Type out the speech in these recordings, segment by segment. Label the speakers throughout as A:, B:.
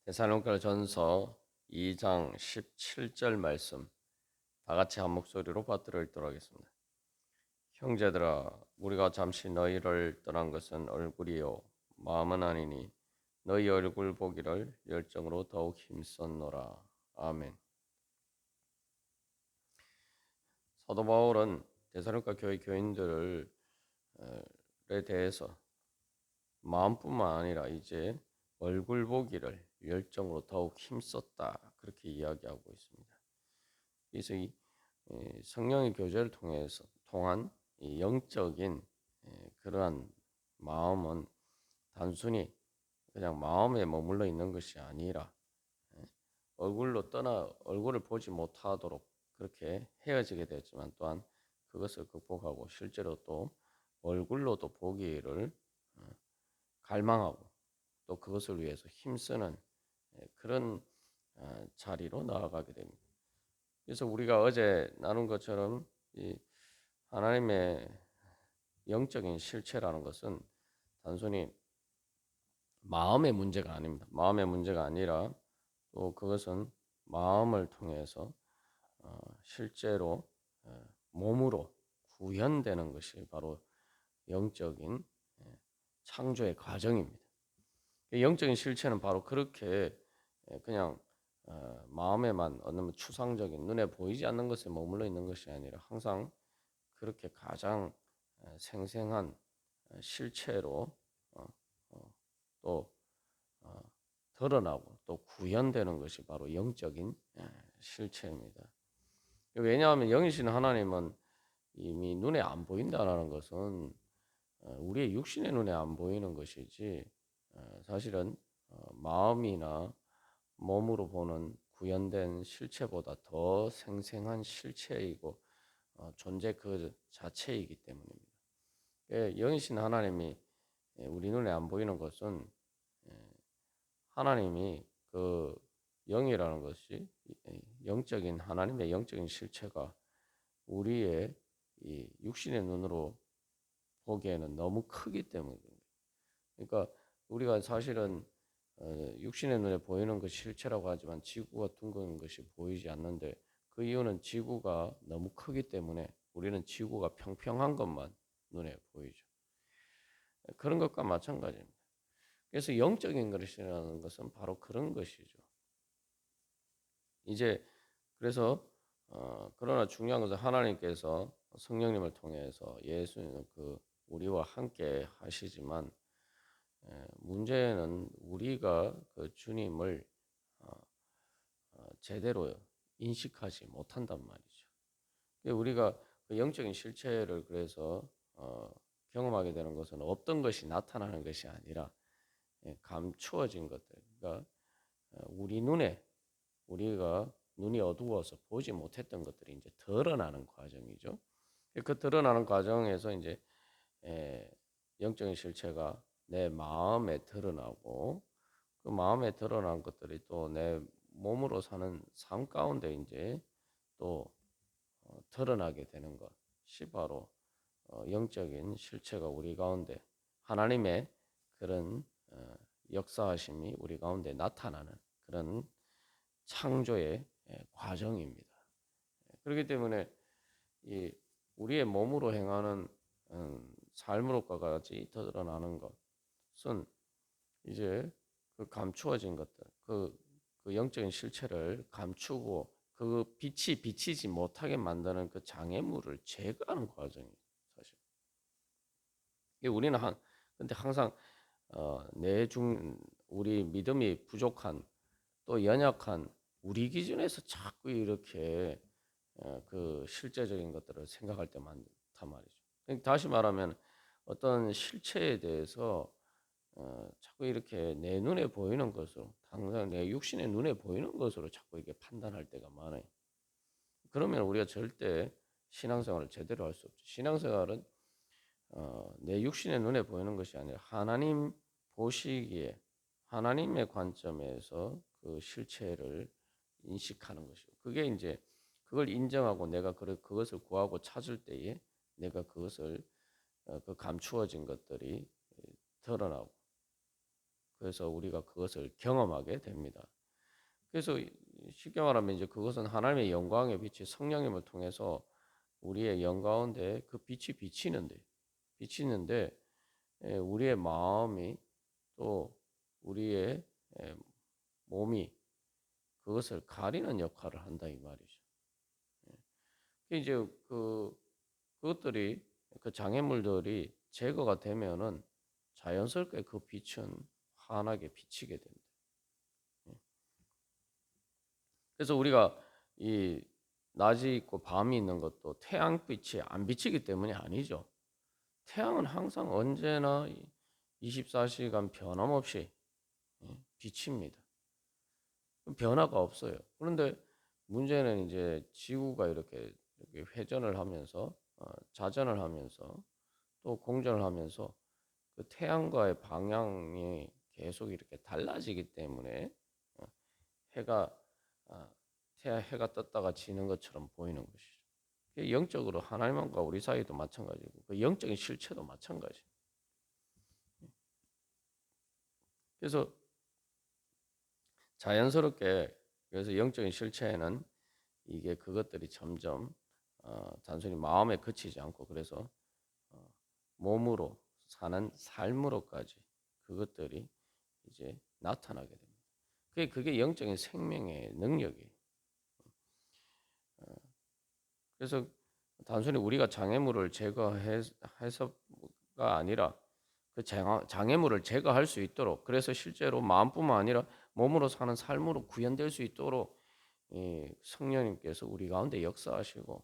A: 데살로니가전서 2장 17절 말씀 다 같이 한 목소리로 받들어 읽도록 하겠습니다. 형제들아, 우리가 잠시 너희를 떠난 것은 얼굴이요 마음은 아니니 너희 얼굴 보기를 열정으로 더욱 힘썼노라. 아멘. 사도 바울은 데살로니가 교회 교인들에 대해서 마음뿐만 아니라 이제 얼굴 보기를 열정으로 더욱 힘썼다, 그렇게 이야기하고 있습니다. 그래서 이 성령의 교제를 통한 이 영적인 그러한 마음은 단순히 그냥 마음에 머물러 있는 것이 아니라 얼굴을 보지 못하도록 그렇게 헤어지게 되었지만, 또한 그것을 극복하고 실제로 또 얼굴로도 보기를 갈망하고 또 그것을 위해서 힘쓰는 그런 자리로 나아가게 됩니다. 그래서 우리가 어제 나눈 것처럼 이 하나님의 영적인 실체라는 것은 단순히 마음의 문제가 아닙니다. 마음의 문제가 아니라 또 그것은 마음을 통해서 실제로 몸으로 구현되는 것이 바로 영적인 창조의 과정입니다. 영적인 실체는 바로 그렇게 그냥 마음에만 어느 추상적인 눈에 보이지 않는 것에 머물러 있는 것이 아니라 항상 그렇게 가장 생생한 실체로 어, 또 드러나고 또 구현되는 것이 바로 영적인 실체입니다. 왜냐하면 영이신 하나님은 이미 눈에 안 보인다는 것은 우리의 육신의 눈에 안 보이는 것이지, 사실은 마음이나 몸으로 보는 구현된 실체보다 더 생생한 실체이고 존재 그 자체이기 때문입니다. 영이신 하나님이 우리 눈에 안 보이는 것은 하나님이 그 영이라는 것이 영적인 하나님의 영적인 실체가 우리의 이 육신의 눈으로 보기에는 너무 크기 때문입니다. 그러니까 우리가 사실은 육신의 눈에 보이는 것이 실체라고 하지만 지구가 둥근 것이 보이지 않는데, 그 이유는 지구가 너무 크기 때문에 우리는 지구가 평평한 것만 눈에 보이죠. 그런 것과 마찬가지입니다. 그래서 영적인 것이라는 것은 바로 그런 것이죠. 이제 그래서 그러나 중요한 것은 하나님께서 성령님을 통해서 예수는 우리와 함께 하시지만, 문제는 우리가 그 주님을 제대로 인식하지 못한단 말이죠. 우리가 그 영적인 실체를 그래서 경험하게 되는 것은 없던 것이 나타나는 것이 아니라 감추어진 것들, 그러니까 우리가 눈이 어두워서 보지 못했던 것들이 이제 드러나는 과정이죠. 그 드러나는 과정에서 이제 영적인 실체가 내 마음에 드러나고, 그 마음에 드러난 것들이 또 내 몸으로 사는 삶 가운데 이제 또 드러나게 되는 것이 바로 영적인 실체가 우리 가운데 하나님의 그런 역사하심이 우리 가운데 나타나는 그런 창조의 과정입니다. 그렇기 때문에 이 우리의 몸으로 행하는 삶으로과 같이 드러나는 것은 이제 그 감추어진 것들, 그 영적인 실체를 감추고 그 빛이 비치지 못하게 만드는 그 장애물을 제거하는 과정이에요, 사실. 우리는 근데 항상 우리 믿음이 부족한 또 연약한 우리 기준에서 자꾸 이렇게 그 실제적인 것들을 생각할 때 많단 말이죠. 그러니까 다시 말하면 어떤 실체에 대해서 자꾸 이렇게 내 눈에 보이는 것으로, 당장 내 육신의 눈에 보이는 것으로 자꾸 이렇게 판단할 때가 많아요. 그러면 우리가 절대 신앙생활을 제대로 할 수 없죠. 신앙생활은 내 육신의 눈에 보이는 것이 아니라 하나님 보시기에 하나님의 관점에서 그 실체를 인식하는 것이고, 그게 이제 그걸 인정하고 내가 그것을 구하고 찾을 때에 내가 그것을 그 감추어진 것들이 드러나고, 그래서 우리가 그것을 경험하게 됩니다. 그래서 쉽게 말하면 이제 그것은 하나님의 영광의 빛이 성령님을 통해서 우리의 영 가운데 그 빛이 비치는데 우리의 마음이 또 우리의 몸이 그것을 가리는 역할을 한다 이 말이죠. 이제 그것들이 그 장애물들이 제거가 되면은 자연스럽게 그 빛은 환하게 비치게 됩니다. 그래서 우리가 이 낮이 있고 밤이 있는 것도 태양빛이 안 비치기 때문이 아니죠. 태양은 항상 언제나 24시간 변함없이 비칩니다. 변화가 없어요. 그런데 문제는 이제 지구가 이렇게 회전을 하면서 자전을 하면서 또 공전을 하면서 그 태양과의 방향이 계속 이렇게 달라지기 때문에 어, 해가 아, 해가 떴다가 지는 것처럼 보이는 것이죠. 영적으로 하나님과 우리 사이도 마찬가지고 그 영적인 실체도 마찬가지. 그래서 자연스럽게 그래서 영적인 실체에는 이게 그것들이 점점 단순히 마음에 그치지 않고 그래서 몸으로 사는 삶으로까지 그것들이 이제 나타나게 됩니다. 그게 영적인 생명의 능력이에요. 그래서 단순히 우리가 장애물을 제거해서가 아니라 그 장애물을 제거할 수 있도록 그래서 실제로 마음뿐만 아니라 몸으로 사는 삶으로 구현될 수 있도록 성령님께서 우리 가운데 역사하시고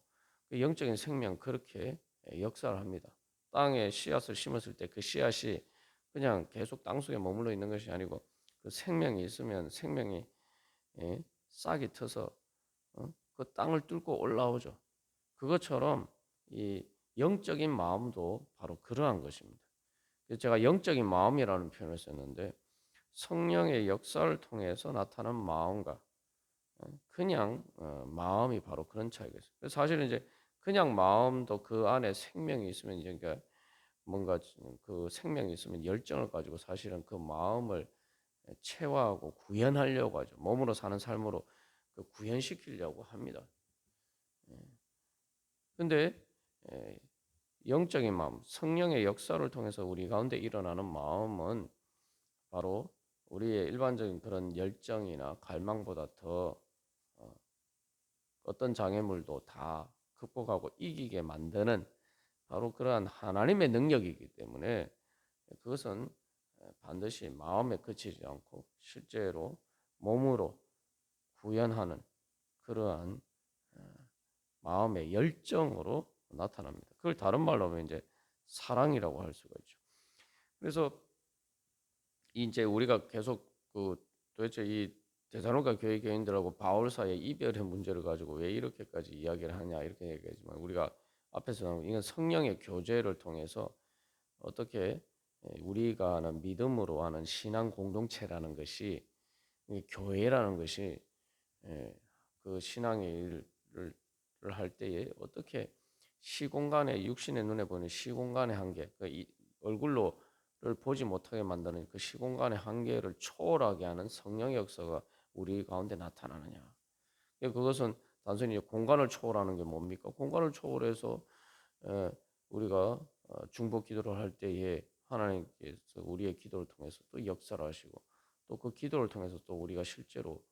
A: 그 영적인 생명 그렇게 역사를 합니다. 땅에 씨앗을 심었을 때 그 씨앗이 그냥 계속 땅 속에 머물러 있는 것이 아니고 그 생명이 있으면 생명이 싹이 트서 그 땅을 뚫고 올라오죠. 그것처럼 이 영적인 마음도 바로 그러한 것입니다. 그래서 제가 영적인 마음이라는 표현을 썼는데 성령의 역사를 통해서 나타난 마음과 그냥 마음이 바로 그런 차이가 있어요. 그래서 사실은 이제 그냥 마음도 그 안에 생명이 있으면 이제 그러니까 뭔가 그 생명이 있으면 열정을 가지고 사실은 그 마음을 체화하고 구현하려고 하죠. 몸으로 사는 삶으로 그 구현시키려고 합니다. 근데 영적인 마음, 성령의 역사를 통해서 우리 가운데 일어나는 마음은 바로 우리의 일반적인 그런 열정이나 갈망보다 더 어떤 장애물도 다 극복하고 이기게 만드는 바로 그러한 하나님의 능력이기 때문에 그것은 반드시 마음에 그치지 않고 실제로 몸으로 구현하는 그러한 마음의 열정으로 나타납니다. 그걸 다른 말로 하면 이제 사랑이라고 할 수가 있죠. 그래서 이제 우리가 계속 그 도대체 이 데살로니가 교회 교인들하고 바울 사이의 이별의 문제를 가지고 왜 이렇게까지 이야기를 하냐 이렇게 얘기하지만 우리가 앞에서 나온 이건 성령의 교제를 통해서 어떻게 우리가 하는 믿음으로 하는 신앙 공동체라는 것이 교회라는 것이 그 신앙의 일을 할 때에 어떻게 시공간의 육신의 눈에 보이는 시공간의 한계, 얼굴로를 보지 못하게 만드는 그 시공간의 한계를 초월하게 하는 성령의 역사가 우리 가운데 나타나느냐. 그것은 단순히 공간을 초월하는 게 뭡니까? 공간을 초월해서 우리가 중보 기도를 할 때에 하나님께서 우리의 기도를 통해서 또 역사를 하시고 또 그 기도를 통해서 또 우리가 실제로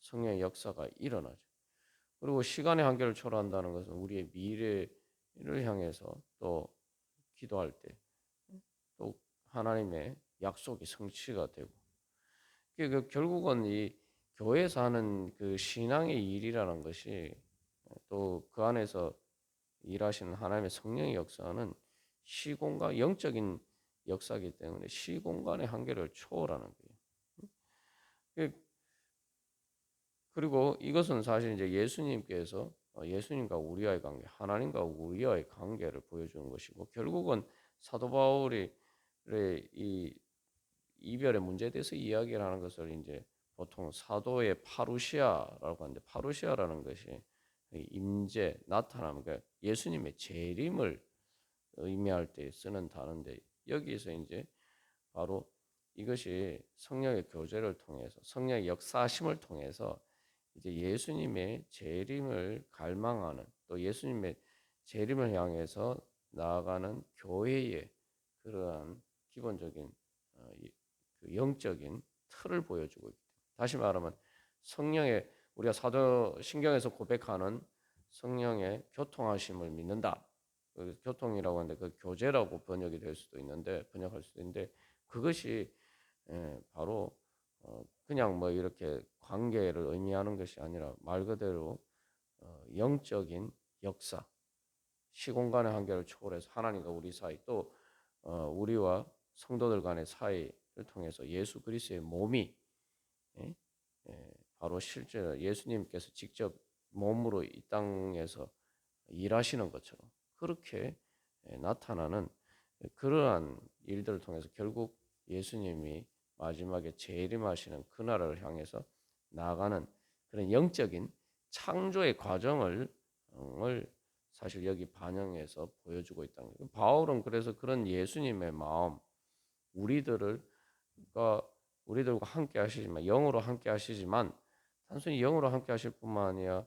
A: 성령의 역사가 일어나죠. 그리고 시간의 한계를 초월한다는 것은 우리의 미래를 향해서 또 기도할 때 또 하나님의 약속이 성취가 되고 결국은 이 교회에서 하는 그 신앙의 일이라는 것이 또 그 안에서 일하시는 하나님의 성령의 역사는 시공간 영적인 역사이기 때문에 시공간의 한계를 초월하는 거예요. 그리고 이것은 사실 이제 예수님께서 예수님과 우리와의 관계, 하나님과 우리와의 관계를 보여주는 것이고 결국은 사도 바울이 이 이별의 문제에 대해서 이야기를 하는 것을 이제 보통 사도의 파루시아라고 하는데 파루시아라는 것이 임재, 나타남, 그러니까 예수님의 재림을 의미할 때 쓰는 단어인데 여기에서 이제 바로 이것이 성령의 교제를 통해서 성령의 역사하심을 통해서 이제 예수님의 재림을 갈망하는 또 예수님의 재림을 향해서 나아가는 교회의 그러한 기본적인 그 영적인 틀을 보여주고 있다. 다시 말하면 성령의 우리가 사도신경에서 고백하는 성령의 교통하심을 믿는다. 그 교통이라고 하는데 그 교제라고 번역할 수도 있는데 그것이 바로 그냥 뭐 이렇게 관계를 의미하는 것이 아니라 말 그대로 영적인 역사, 시공간의 한계를 초월해서 하나님과 우리 사이 또 우리와 성도들 간의 사이를 통해서 예수 그리스도의 몸이 예? 바로 실제로 예수님께서 직접 몸으로 이 땅에서 일하시는 것처럼 그렇게 나타나는 그러한 일들을 통해서 결국 예수님이 마지막에 재림하시는 그날을 향해서 나아가는 그런 영적인 창조의 과정을 사실 여기 반영해서 보여주고 있다는 거예요. 바울은 그래서 그런 예수님의 마음, 우리들과 함께 하시지만 영으로 함께 하시지만 단순히 영으로 함께 하실 뿐만 아니라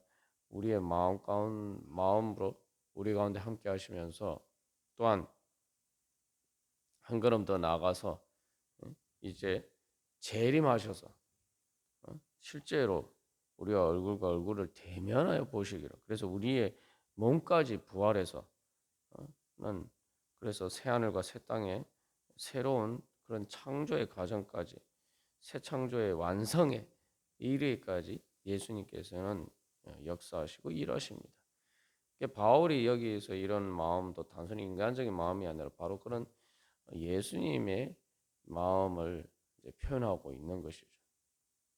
A: 우리의 마음으로 우리 가운데 함께 하시면서 또한 한 걸음 더 나아가서 이제 재림하셔서 실제로 우리가 얼굴과 얼굴을 대면하여 보시기로 그래서 우리의 몸까지 부활해서 는 그래서 새 하늘과 새 땅에 새로운 그런 창조의 과정까지 새 창조의 완성에 이르기까지 예수님께서는 역사하시고 일하십니다. 바울이 여기서 이런 마음도 단순히 인간적인 마음이 아니라 바로 그런 예수님의 마음을 표현하고 있는 것이죠.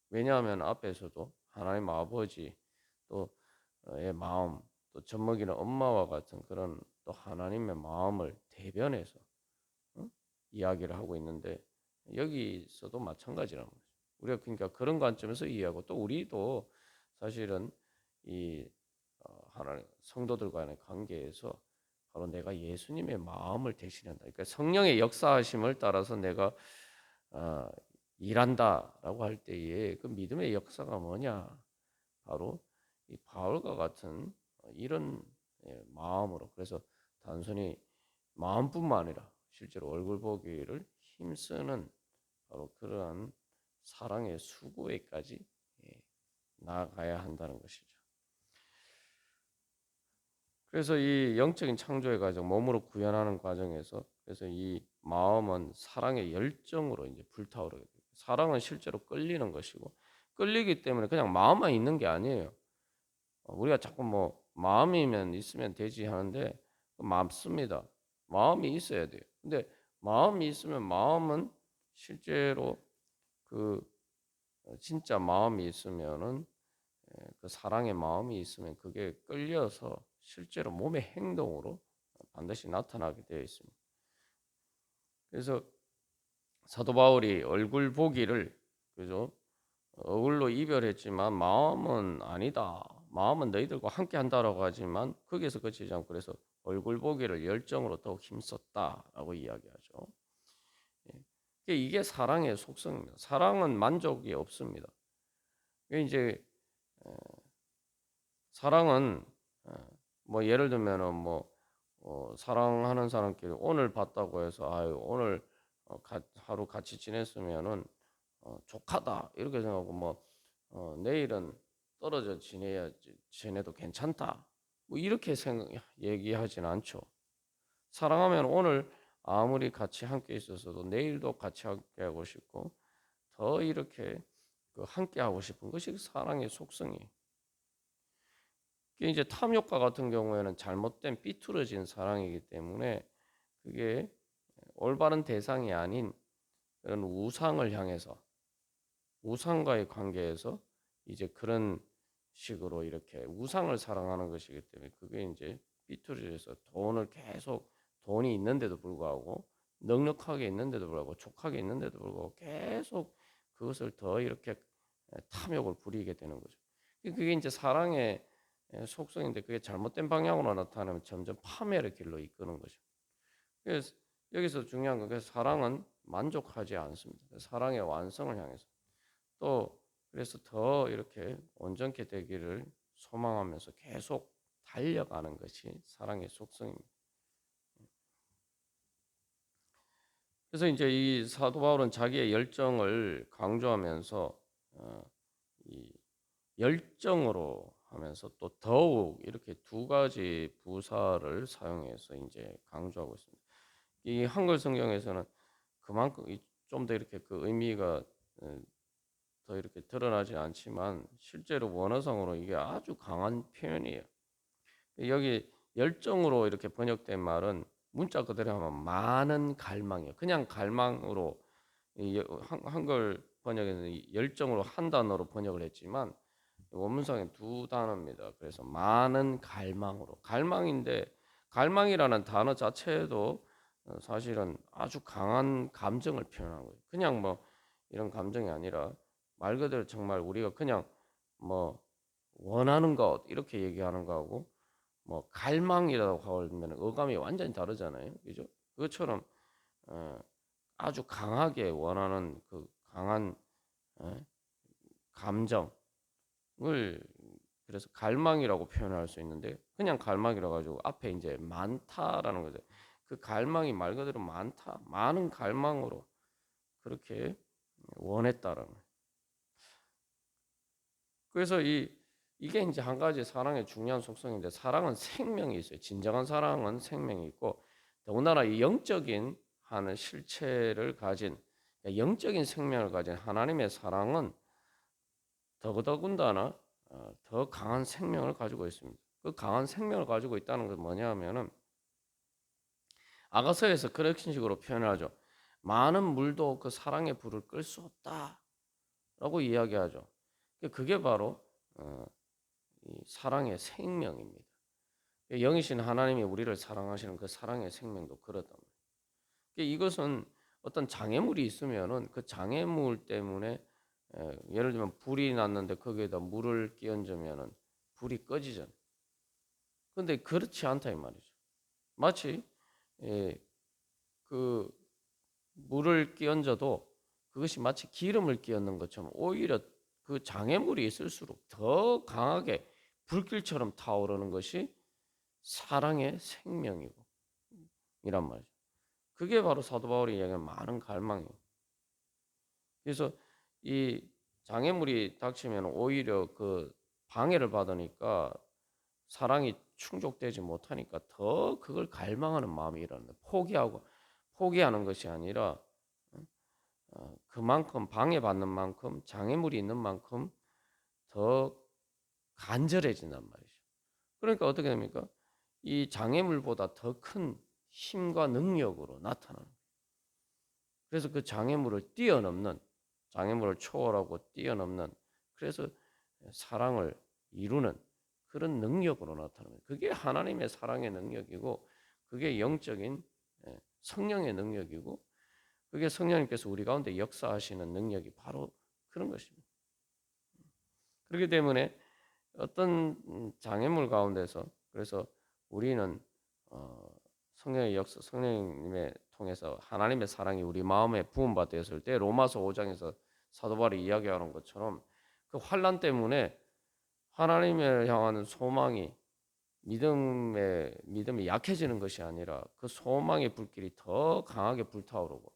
A: 왜냐하면 앞에서도 하나님 아버지 또의 마음, 또 젖먹이는 엄마와 같은 그런 또 하나님의 마음을 대변해서 이야기를 하고 있는데 여기서도 마찬가지라는 거죠. 우리가 그러니까 그런 관점에서 이해하고 또 우리도 사실은 이 하나님 성도들 간의 관계에서 바로 내가 예수님의 마음을 대신한다. 그러니까 성령의 역사하심을 따라서 내가 일한다라고 할 때에 그 믿음의 역사가 뭐냐? 바로 이 바울과 같은 이런 마음으로 그래서 단순히 마음뿐만 아니라 실제로 얼굴 보기를 힘쓰는 바로 그러한 사랑의 수고에까지 나아가야 한다는 것이죠. 그래서 이 영적인 창조의 과정, 몸으로 구현하는 과정에서 그래서 이 마음은 사랑의 열정으로 이제 불타오르게 돼요. 사랑은 실제로 끌리는 것이고 끌리기 때문에 그냥 마음만 있는 게 아니에요. 우리가 자꾸 뭐 마음이면 있으면 되지 하는데 맞습니다. 마음이 있어야 돼요. 근데 마음이 있으면 마음은 실제로 그 진짜 마음이 있으면은 그 사랑의 마음이 있으면 그게 끌려서 실제로 몸의 행동으로 반드시 나타나게 되어 있습니다. 그래서 사도 바울이 얼굴 보기를 그죠? 얼굴로 이별했지만 마음은 아니다. 마음은 너희들과 함께 한다라고 하지만 거기에서 그치지 않고 그래서 얼굴 보기를 열정으로 더욱 힘썼다라고 이야기하죠. 이게 사랑의 속성입니다. 사랑은 만족이 없습니다. 이제 사랑은 뭐 예를 들면은 뭐 사랑하는 사람끼리 오늘 봤다고 해서 아유 오늘 하루 같이 지냈으면은 족하다 이렇게 생각하고 뭐 내일은 떨어져 지내도 괜찮다 뭐 이렇게 얘기하진 않죠. 사랑하면 오늘 아무리 같이 함께 있었어도 내일도 같이 함께 하고 싶고 더 이렇게 함께 하고 싶은 것이 사랑의 속성이에요. 이제 탐욕과 같은 경우에는 잘못된 삐뚤어진 사랑이기 때문에 그게 올바른 대상이 아닌 그런 우상을 향해서 우상과의 관계에서 이제 그런 식으로 이렇게 우상을 사랑하는 것이기 때문에 그게 이제 삐뚤어져서 돈이 있는데도 불구하고 넉넉하게 있는데도 불구하고 족하게 있는데도 불구하고 계속 그것을 더 이렇게 탐욕을 부리게 되는 거죠. 그게 이제 사랑의 속성인데 그게 잘못된 방향으로 나타나면 점점 파멸의 길로 이끄는 거죠. 그래서 여기서 중요한 건 사랑은 만족하지 않습니다. 사랑의 완성을 향해서 또 그래서 더 이렇게 온전케 되기를 소망하면서 계속 달려가는 것이 사랑의 속성입니다. 그래서 이제 이 사도 바울은 자기의 열정을 강조하면서 이 열정으로 하면서 또 더욱 이렇게 두 가지 부사를 사용해서 이제 강조하고 있습니다. 이 한글 성경에서는 그만큼 좀 더 이렇게 그 의미가 더 이렇게 드러나지 않지만 실제로 원어성으로 이게 아주 강한 표현이에요. 여기 열정으로 이렇게 번역된 말은 문자 그대로 하면 많은 갈망이에요. 그냥 갈망으로 한글 번역에는 열정으로 한 단어로 번역을 했지만 원문상에 두 단어입니다. 그래서 많은 갈망으로 갈망인데 갈망이라는 단어 자체도 사실은 아주 강한 감정을 표현한 거예요. 그냥 뭐 이런 감정이 아니라 말 그대로 정말 우리가 그냥 뭐 원하는 것 이렇게 얘기하는 거하고 뭐 갈망이라고 하면 어감이 완전히 다르잖아요. 그죠? 그것처럼 어, 아주 강하게 원하는 그 강한 감정을 그래서 갈망이라고 표현할 수 있는데 그냥 갈망이라 가지고 앞에 이제 많다라는 거죠. 그 갈망이 말 그대로 많다, 많은 갈망으로 그렇게 원했다라는 거예요. 그래서 이게 이제 한 가지 사랑의 중요한 속성인데 사랑은 생명이 있어요. 진정한 사랑은 생명이 있고 더군다나 이 영적인 하는 실체를 가진 그러니까 영적인 생명을 가진 하나님의 사랑은 더더군다나 더 강한 생명을 가지고 있습니다. 그 강한 생명을 가지고 있다는 건 뭐냐면은 아가서에서 그런 식으로 표현하죠. 많은 물도 그 사랑의 불을 끌 수 없다라고 이야기하죠. 그게 바로 이 사랑의 생명입니다. 영이신 하나님이 우리를 사랑하시는 그 사랑의 생명도 그렇단 말이에요. 이것은 어떤 장애물이 있으면은 그 장애물 때문에 예를 들면 불이 났는데 거기에다 물을 끼얹으면은 불이 꺼지잖아요. 근데 그렇지 않다 이 말이죠. 마치 그 물을 끼얹어도 그것이 마치 기름을 끼얹는 것처럼 오히려 그 장애물이 있을수록 더 강하게 불길처럼 타오르는 것이 사랑의 생명이고 이란 말이죠. 그게 바로 사도 바울이 이야기하는 많은 갈망이에요. 그래서 이 장애물이 닥치면 오히려 그 방해를 받으니까 사랑이 충족되지 못하니까 더 그걸 갈망하는 마음이 일어나는 거예요. 포기하는 것이 아니라 그만큼 방해받는 만큼 장애물이 있는 만큼 더 간절해진단 말이죠. 그러니까 어떻게 됩니까? 이 장애물보다 더 큰 힘과 능력으로 나타나는 거예요. 그래서 그 장애물을 뛰어넘는 장애물을 초월하고 뛰어넘는 그래서 사랑을 이루는 그런 능력으로 나타나는 거예요. 그게 하나님의 사랑의 능력이고 그게 영적인 성령의 능력이고 그게 성령님께서 우리 가운데 역사하시는 능력이 바로 그런 것입니다. 그렇기 때문에 어떤 장애물 가운데서 그래서 우리는 성령의 역사, 성령님의 통해서 하나님의 사랑이 우리 마음에 부음받았을 때 로마서 5장에서 사도 바울이 이야기하는 것처럼 그 환난 때문에 하나님을 향하는 소망이 믿음이 약해지는 것이 아니라 그 소망의 불길이 더 강하게 불타오르고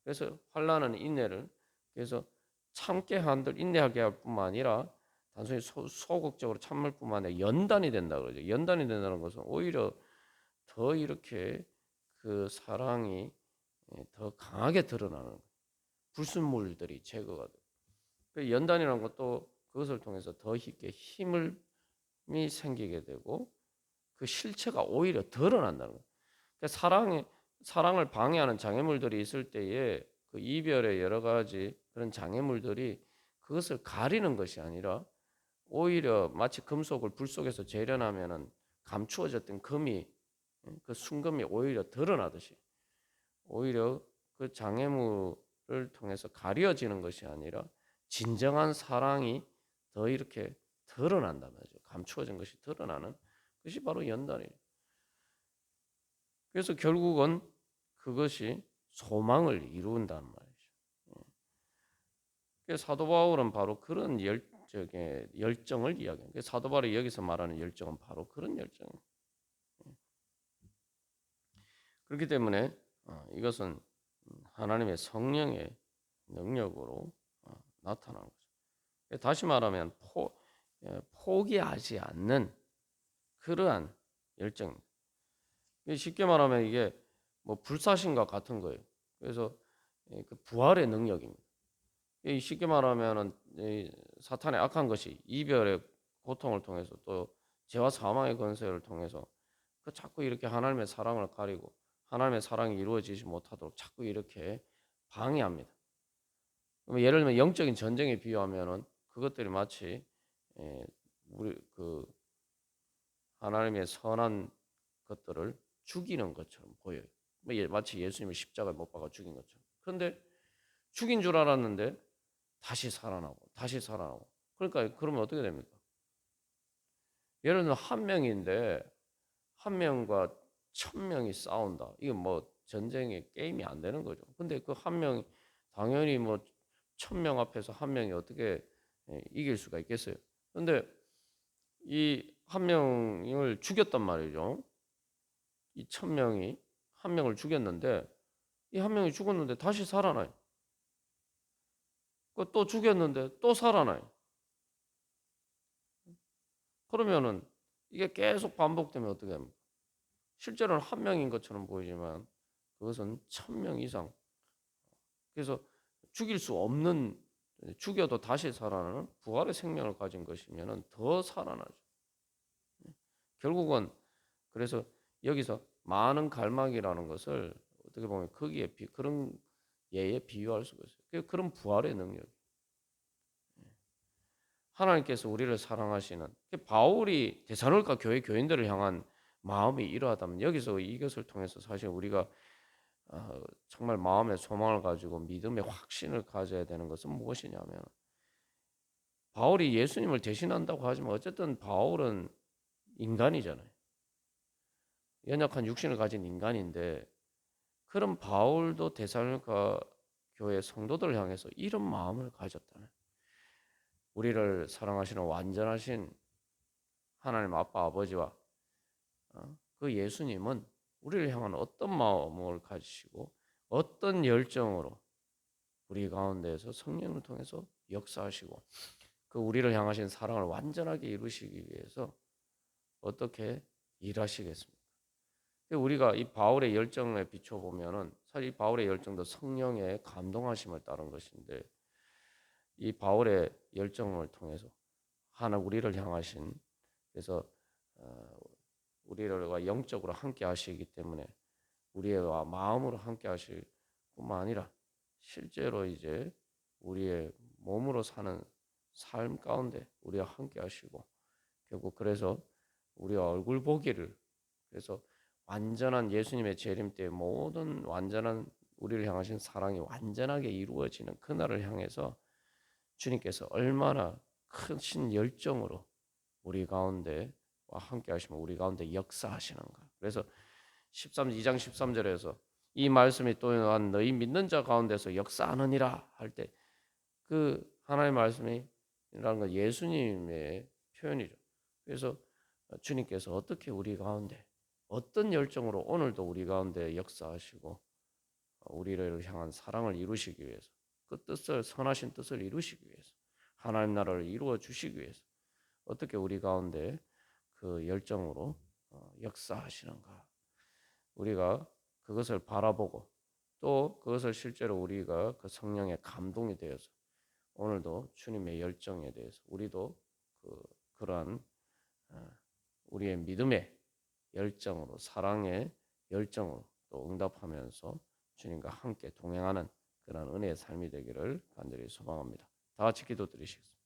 A: 그래서 환난은 인내를 그래서 참게 한들 인내하게 할 뿐만 아니라 단순히 소극적으로 참을 뿐만 아니라 연단이 된다 그러죠. 연단이 된다는 것은 오히려 더 이렇게 그 사랑이 더 강하게 드러나는 거예요. 불순물들이 제거가 돼요. 그 연단이라는 것도 그것을 통해서 더 있게 힘이 생기게 되고 그 실체가 오히려 드러난다는 거예요. 그러니까 사랑을 방해하는 장애물들이 있을 때에 그 이별의 여러 가지 그런 장애물들이 그것을 가리는 것이 아니라 오히려 마치 금속을 불 속에서 재련하면은 감추어졌던 금이 그 순금이 오히려 드러나듯이 오히려 그 장애물을 통해서 가려지는 것이 아니라 진정한 사랑이 더 이렇게 드러난단 말이죠. 감추어진 것이 드러나는 것이 바로 연단이에요. 그래서 결국은 그것이 소망을 이룬다는 말이죠. 그래서 사도 바울은 바로 그런 열정을 이야기합니다. 사도 바울이 여기서 말하는 열정은 바로 그런 열정입니다. 그렇기 때문에 이것은 하나님의 성령의 능력으로 나타나는 거죠. 다시 말하면 포기하지 않는 그러한 열정입니다. 쉽게 말하면 이게 뭐 불사신과 같은 거예요. 그래서 그 부활의 능력입니다. 쉽게 말하면은 사탄의 악한 것이 이별의 고통을 통해서 또 죄와 사망의 권세를 통해서 그 자꾸 이렇게 하나님의 사랑을 가리고 하나님의 사랑이 이루어지지 못하도록 자꾸 이렇게 방해합니다. 예를 들면 영적인 전쟁에 비유하면은 그것들이 마치 우리 그 하나님의 선한 것들을 죽이는 것처럼 보여요. 마치 예수님을 십자가에 못 박아 죽인 것처럼. 그런데 죽인 줄 알았는데 다시 살아나고 다시 살아나고. 그러니까 그러면 어떻게 됩니까? 예를 들면 한 명인데 한 명과 1000명이 싸운다. 이게 뭐 전쟁의 게임이 안 되는 거죠. 근데 그 한 명이 당연히 뭐 1000명 앞에서 한 명이 어떻게 이길 수가 있겠어요. 근데 이 한 명을 죽였단 말이죠. 이 1000명이 한 명을 죽였는데 이 한 명이 죽었는데 다시 살아나요. 또 죽였는데 또 살아나요. 그러면은 이게 계속 반복되면 어떻게 합니까? 실제로는 한 명인 것처럼 보이지만 그것은 1000명 이상. 그래서 죽일 수 없는 죽여도 다시 살아나는 부활의 생명을 가진 것이면은 더 살아나죠. 결국은 그래서 여기서 많은 갈망이라는 것을 어떻게 보면 거기에 그런 예에 비유할 수가 있어요. 그런 부활의 능력. 하나님께서 우리를 사랑하시는 바울이 데살로니가 교회 교인들을 향한 마음이 이러하다면 여기서 이것을 통해서 사실 우리가 정말 마음의 소망을 가지고 믿음의 확신을 가져야 되는 것은 무엇이냐면 바울이 예수님을 대신한다고 하지만 어쨌든 바울은 인간이잖아요. 연약한 육신을 가진 인간인데 그런 바울도 데살로니가 교회 성도들을 향해서 이런 마음을 가졌다는 우리를 사랑하시는 완전하신 하나님 아빠 아버지와 그 예수님은 우리를 향한 어떤 마음을 가지시고 어떤 열정으로 우리 가운데에서 성령을 통해서 역사하시고 그 우리를 향하신 사랑을 완전하게 이루시기 위해서 어떻게 일하시겠습니까? 우리가 이 바울의 열정에 비춰보면은 사실 이 바울의 열정도 성령의 감동하심을 따른 것인데 이 바울의 열정을 통해서 하나 우리를 향하신 그래서 우리들과 영적으로 함께 하시기 때문에 우리와 마음으로 함께 하실 뿐만 아니라 실제로 이제 우리의 몸으로 사는 삶 가운데 우리와 함께 하시고 결국 그래서 우리와 얼굴 보기를 그래서 완전한 예수님의 재림 때 모든 완전한 우리를 향하신 사랑이 완전하게 이루어지는 그날을 향해서 주님께서 얼마나 크신 열정으로 우리 가운데 함께 하시면 우리 가운데 역사하시는가. 그래서 2장 13절에서 이 말씀이 또한 너희 믿는 자 가운데서 역사하느니라 할 때 그 하나님의 말씀이라는 건 예수님의 표현이죠. 그래서 주님께서 어떻게 우리 가운데 어떤 열정으로 오늘도 우리 가운데 역사하시고 우리를 향한 사랑을 이루시기 위해서 그 뜻을 선하신 뜻을 이루시기 위해서 하나님 나라를 이루어 주시기 위해서 어떻게 우리 가운데 그 열정으로 역사하시는가. 우리가 그것을 바라보고 또 그것을 실제로 우리가 그 성령의 감동이 되어서 오늘도 주님의 열정에 대해서 우리도 그러한 우리의 믿음의 열정으로 사랑의 열정으로 또 응답하면서 주님과 함께 동행하는 그런 은혜의 삶이 되기를 간절히 소망합니다. 다 같이 기도드리시겠습니다.